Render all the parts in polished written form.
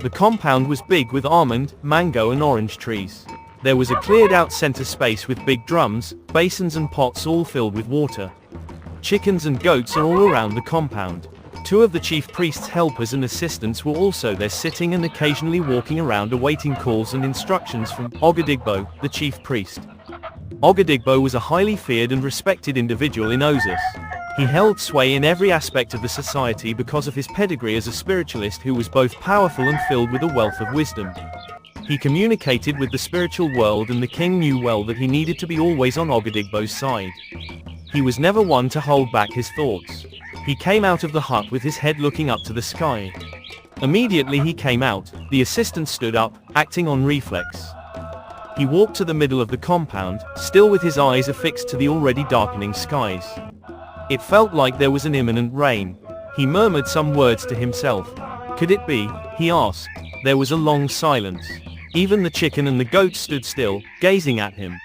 The compound was big with almond, mango and orange trees. There was a cleared out center space with big drums, basins and pots all filled with water. Chickens and goats are all around the compound. Two of the chief priest's helpers and assistants were also there, sitting and occasionally walking around awaiting calls and instructions from Ogadigbo, the chief priest. Ogadigbo was a highly feared and respected individual in Osis. He held sway in every aspect of the society because of his pedigree as a spiritualist who was both powerful and filled with a wealth of wisdom. He communicated with the spiritual world, and the king knew well that he needed to be always on Ogadigbo's side. He was never one to hold back his thoughts. He came out of the hut with his head looking up to the sky. Immediately he came out, the assistant stood up, acting on reflex. He walked to the middle of the compound, still with his eyes affixed to the already darkening skies. It felt like there was an imminent rain. He murmured some words to himself. Could it be? He asked. There was a long silence. Even the chicken and the goat stood still, gazing at him.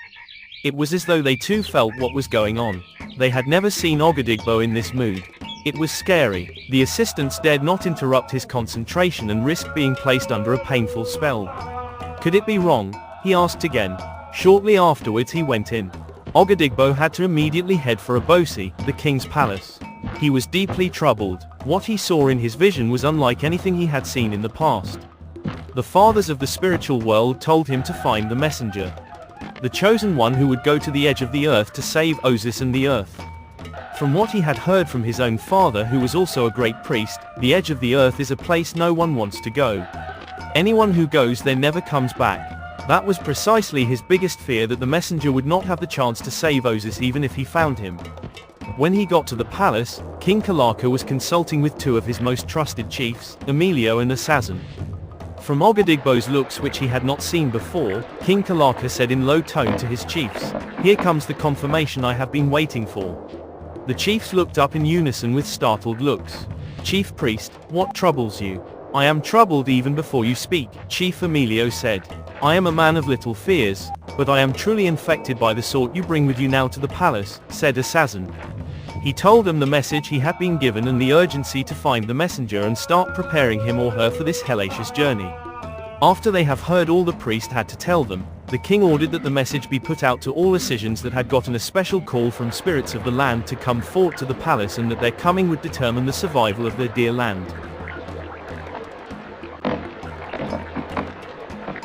It was as though they too felt what was going on. They had never seen Ogadigbo in this mood. It was scary. The assistants dared not interrupt his concentration and risk being placed under a painful spell. Could it be wrong? He asked again. Shortly afterwards he went in. Ogadigbo had to immediately head for Abosi, the king's palace. He was deeply troubled. What he saw in his vision was unlike anything he had seen in the past. The fathers of the spiritual world told him to find the messenger, the chosen one who would go to the edge of the earth to save Osis and the earth. From what he had heard from his own father, who was also a great priest, the edge of the earth is a place no one wants to go. Anyone who goes there never comes back. That was precisely his biggest fear, that the messenger would not have the chance to save Osis even if he found him. When he got to the palace, King Kalaka was consulting with two of his most trusted chiefs, Emilio and Assassin. From Ogadigbo's looks, which he had not seen before, King Kalaka said in low tone to his chiefs, "Here comes the confirmation I have been waiting for." The chiefs looked up in unison with startled looks. "Chief priest, what troubles you?" "I am troubled even before you speak," Chief Emilio said. "I am a man of little fears, but I am truly infected by the sort you bring with you now to the palace," said Assassin. He told them the message he had been given and the urgency to find the messenger and start preparing him or her for this hellacious journey. After they have heard all the priest had to tell them, the king ordered that the message be put out to all Assisians that had gotten a special call from spirits of the land to come forth to the palace, and that their coming would determine the survival of their dear land.